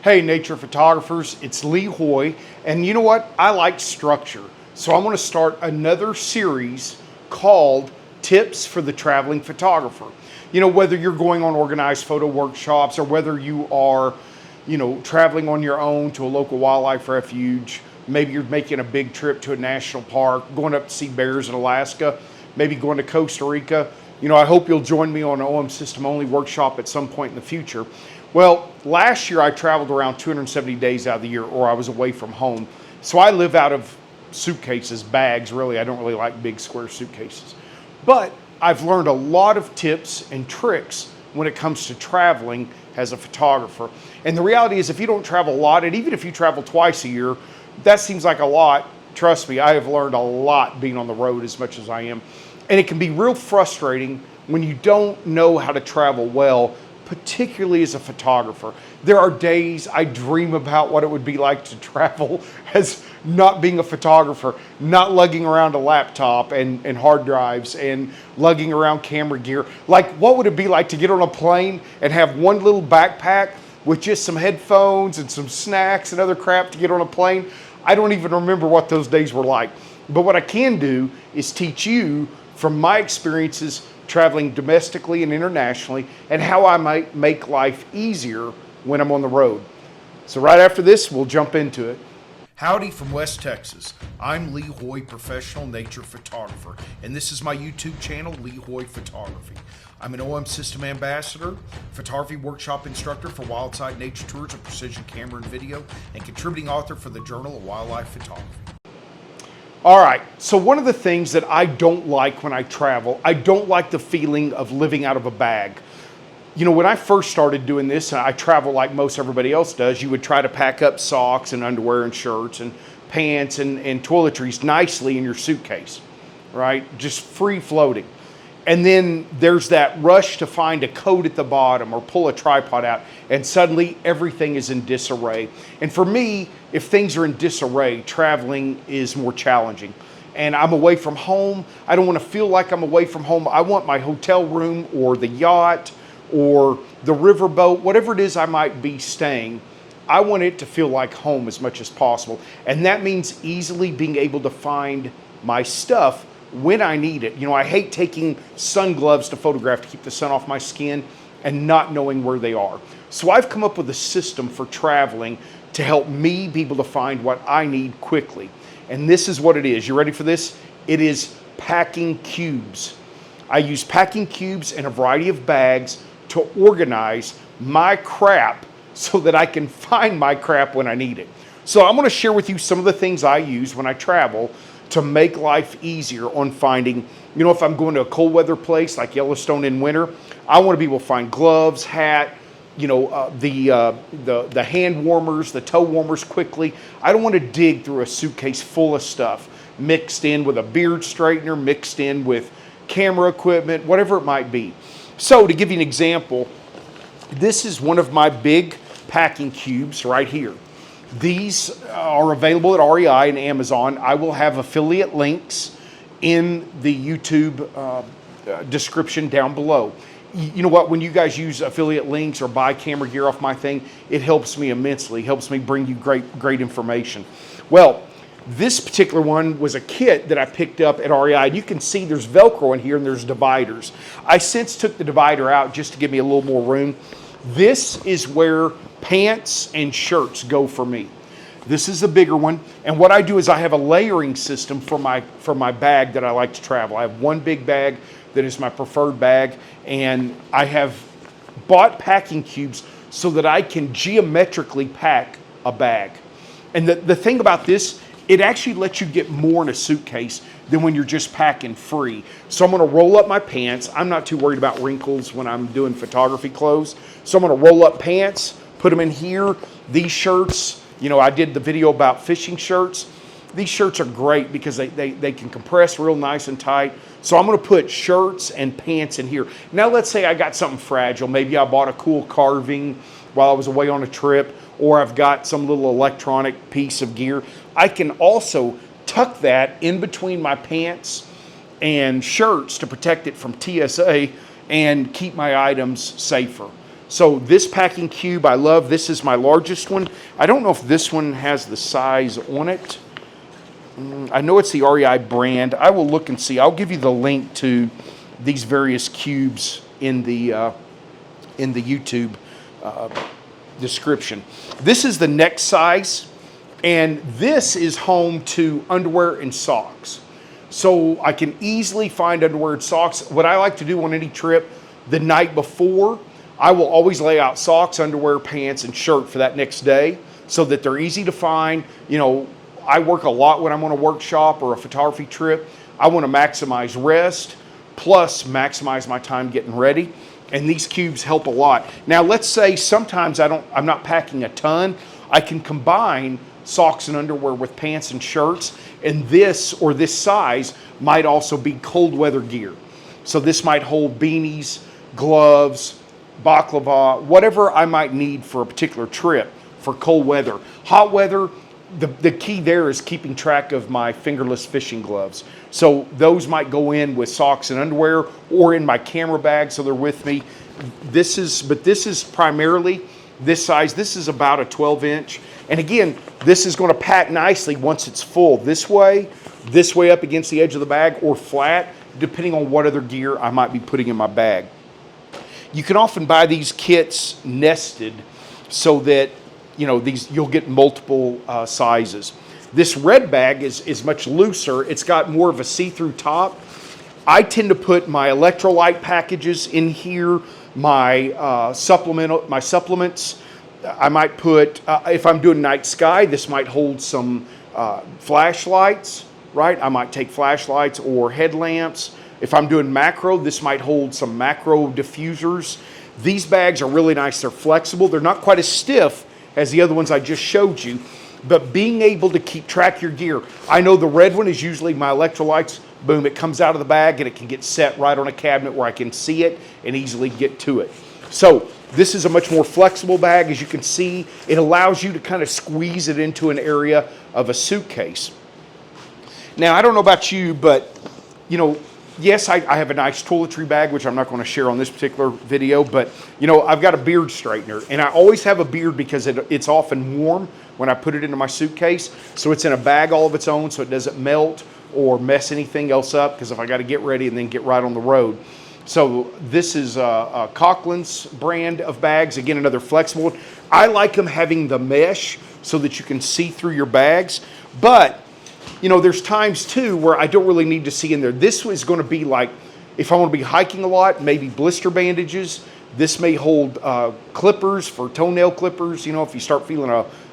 Hey, nature photographers, it's Lee Hoy, and you know what? I like structure. So I'm going to start another series called Tips for the Traveling Photographer. You know, whether you're going on organized photo workshops or whether you are, traveling on your own to a local wildlife refuge, maybe you're making a big trip to a national park, going up to see bears in Alaska, maybe going to Costa Rica. I hope you'll join me on an OM System Only workshop at some point in the future. Well, last year I traveled around 270 days out of the year, or I was away from home. So I live out of suitcases, bags, really. I don't really like big square suitcases. But I've learned a lot of tips and tricks when it comes to traveling as a photographer. And the reality is, if you don't travel a lot, and even if you travel twice a year, that seems like a lot. Trust me, I have learned a lot being on the road as much as I am. And it can be real frustrating when you don't know how to travel well, particularly as a photographer. There are days I dream about what it would be like to travel as not being a photographer, not lugging around a laptop and hard drives and lugging around camera gear. Like, what would it be like to get on a plane and have one little backpack with just some headphones and some snacks and other crap to get on a plane? I don't even remember what those days were like. But what I can do is teach you from my experiences traveling domestically and internationally, and how I might make life easier when I'm on the road. So right after this, we'll jump into it. Howdy from West Texas. I'm Lee Hoy, professional nature photographer, and this is my YouTube channel, Lee Hoy Photography. I'm an OM System Ambassador, photography workshop instructor for Wildside Nature Tours of Precision Camera and Video, and contributing author for the Journal of Wildlife Photography. All right, so one of the things that I don't like when I travel, I don't like the feeling of living out of a bag. When I first started doing this, and I travel like most everybody else does, you would try to pack up socks and underwear and shirts and pants and toiletries nicely in your suitcase, right? Just free floating. And then there's that rush to find a coat at the bottom or pull a tripod out, and suddenly everything is in disarray. And for me, if things are in disarray, traveling is more challenging. And I'm away from home. I don't want to feel like I'm away from home. I want my hotel room or the yacht or the riverboat, whatever it is I might be staying, I want it to feel like home as much as possible. And that means easily being able to find my stuff when I need it. I hate taking sun gloves to photograph to keep the sun off my skin and not knowing where they are. So I've come up with a system for traveling to help me be able to find what I need quickly. And this is what it is. You ready for this? It is packing cubes. I use packing cubes in a variety of bags to organize my crap so that I can find my crap when I need it. So I'm going to share with you some of the things I use when I travel to make life easier on finding, if I'm going to a cold weather place like Yellowstone in winter, I want to be able to find gloves, hat, the hand warmers, the toe warmers quickly. I don't want to dig through a suitcase full of stuff mixed in with a beard straightener, mixed in with camera equipment, whatever it might be. So to give you an example, this is one of my big packing cubes right here. These are available at REI and Amazon. I will have affiliate links in the YouTube description down below. You know what? When you guys use affiliate links or buy camera gear off my thing, it helps me immensely. It helps me bring you great information. Well, this particular one was a kit that I picked up at REI. You can see there's Velcro in here and there's dividers. I since took the divider out just to give me a little more room. This is where pants and shirts go for me. This is the bigger one. And what I do is I have a layering system for my bag that I like to travel. I have one big bag that is my preferred bag, and I have bought packing cubes so that I can geometrically pack a bag. And the thing about this, it actually lets you get more in a suitcase than when you're just packing free. So I'm gonna roll up my pants. I'm not too worried about wrinkles when I'm doing photography clothes. So I'm gonna roll up pants, put them in here. These shirts, I did the video about fishing shirts. These shirts are great because they can compress real nice and tight. So I'm gonna put shirts and pants in here. Now let's say I got something fragile. Maybe I bought a cool carving while I was away on a trip, or I've got some little electronic piece of gear. I can also tuck that in between my pants and shirts to protect it from TSA and keep my items safer. So this packing cube I love. This is my largest one. I don't know if this one has the size on it. I know it's the REI brand. I will look and see. I'll give you the link to these various cubes in the YouTube description. This is the next size, and this is home to underwear and socks. So I can easily find underwear and socks. What I like to do on any trip, the night before, I will always lay out socks, underwear, pants, and shirt for that next day so that they're easy to find. You know, I work a lot when I'm on a workshop or a photography trip. I want to maximize rest plus maximize my time getting ready. And these cubes help a lot. Now, let's say sometimes I'm not packing a ton. I can combine socks and underwear with pants and shirts. And this size might also be cold weather gear. So this might hold beanies, gloves, baklava, whatever I might need for a particular trip for cold weather. Hot weather, the key there is keeping track of my fingerless fishing gloves. So those might go in with socks and underwear or in my camera bag so they're with me. This is primarily this size. This is about a 12-inch. And again, this is going to pack nicely once it's full this way up against the edge of the bag, or flat, depending on what other gear I might be putting in my bag. You can often buy these kits nested so that you'll get multiple sizes. This red bag is much looser. It's got more of a see-through top. I tend to put my electrolyte packages in here, my supplements. I might put, if I'm doing night sky, this might hold some flashlights, right? I might take flashlights or headlamps. If I'm doing macro, this might hold some macro diffusers. These bags are really nice. They're flexible. They're not quite as stiff as the other ones I just showed you, but being able to keep track of your gear. I know the red one is usually my electrolytes. Boom, it comes out of the bag and it can get set right on a cabinet where I can see it and easily get to it. So this is a much more flexible bag. As you can see, it allows you to kind of squeeze it into an area of a suitcase. Now, I don't know about you, but yes, I have a nice toiletry bag, which I'm not going to share on this particular video, but I've got a beard straightener, and I always have a beard because it's often warm when I put it into my suitcase. So it's in a bag all of its own so it doesn't melt or mess anything else up, because if I got to get ready and then get right on the road. So this is a Coughlin's brand of bags. Again, another flexible one. I like them having the mesh so that you can see through your bags, but there's times too where I don't really need to see in there. This is going to be like, if I want to be hiking a lot, maybe blister bandages. This may hold clippers for toenail clippers. If you start feeling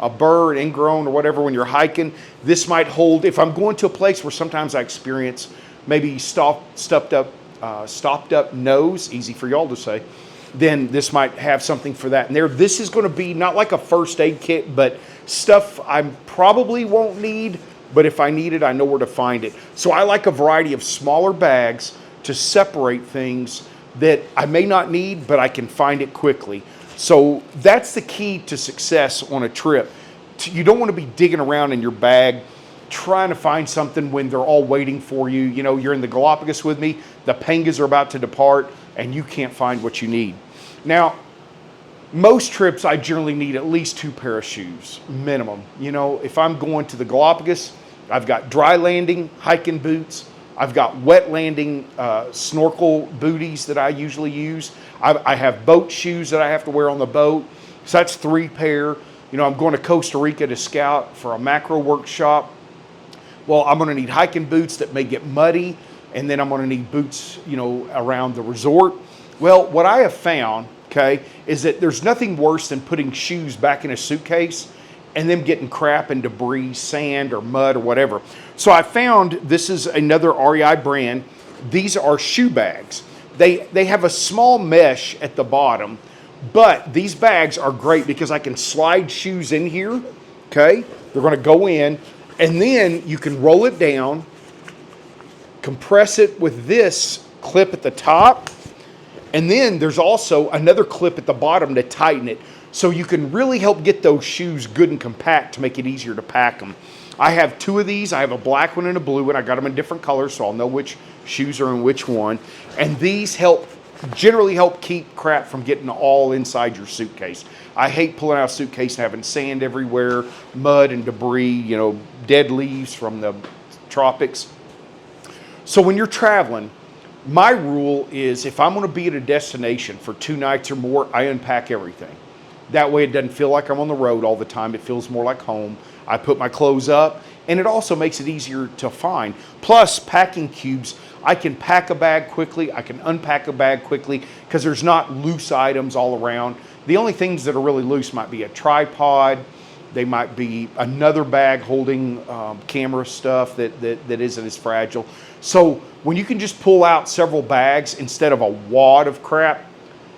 a burr, an ingrown, or whatever when you're hiking. This might hold, if I'm going to a place where sometimes I experience maybe stopped up nose, easy for y'all to say, then this might have something for that in there. This is going to be not like a first aid kit, but stuff I probably won't need, but if I need it, I know where to find it. So I like a variety of smaller bags to separate things that I may not need, but I can find it quickly. So that's the key to success on a trip. You don't want to be digging around in your bag trying to find something when they're all waiting for you. You're in the Galapagos with me, the pangas are about to depart, and you can't find what you need. Now, most trips I generally need at least 2 pair of shoes, minimum. If I'm going to the Galapagos, I've got dry landing hiking boots. I've got wet landing snorkel booties that I usually use. I have boat shoes that I have to wear on the boat. So that's 3 pair. I'm going to Costa Rica to scout for a macro workshop. Well, I'm going to need hiking boots that may get muddy, and then I'm going to need boots, around the resort. Well, what I have found, is that there's nothing worse than putting shoes back in a suitcase and them getting crap and debris, sand or mud or whatever. So I found, this is another REI brand. These are shoe bags. They have a small mesh at the bottom, but these bags are great because I can slide shoes in here, They're going to go in, and then you can roll it down, compress it with this clip at the top, and then there's also another clip at the bottom to tighten it. So you can really help get those shoes good and compact to make it easier to pack them. I have 2 of these. I have a black one and a blue one. I got them in different colors, so I'll know which shoes are in which one. And these help generally help keep crap from getting all inside your suitcase. I hate pulling out a suitcase and having sand everywhere, mud and debris, you know, dead leaves from the tropics. So when you're traveling, my rule is if I'm going to be at a destination for 2 nights or more, I unpack everything. That way it doesn't feel like I'm on the road all the time. It feels more like home. I put my clothes up, and it also makes it easier to find. Plus, packing cubes, I can pack a bag quickly. I can unpack a bag quickly because there's not loose items all around. The only things that are really loose might be a tripod. They might be another bag holding camera stuff that isn't as fragile. So when you can just pull out several bags instead of a wad of crap,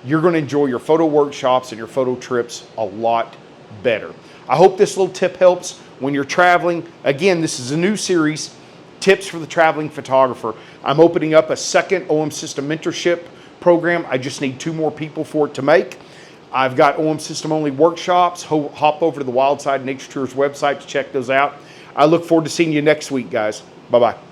you're going to enjoy your photo workshops and your photo trips a lot better. I hope this little tip helps when you're traveling. Again, this is a new series, Tips for the Traveling Photographer. I'm opening up a second OM System mentorship program. I just need 2 more people for it to make. I've got OM System only workshops. Hop over to the Wildside Nature Tours website to check those out. I look forward to seeing you next week, guys. Bye-bye.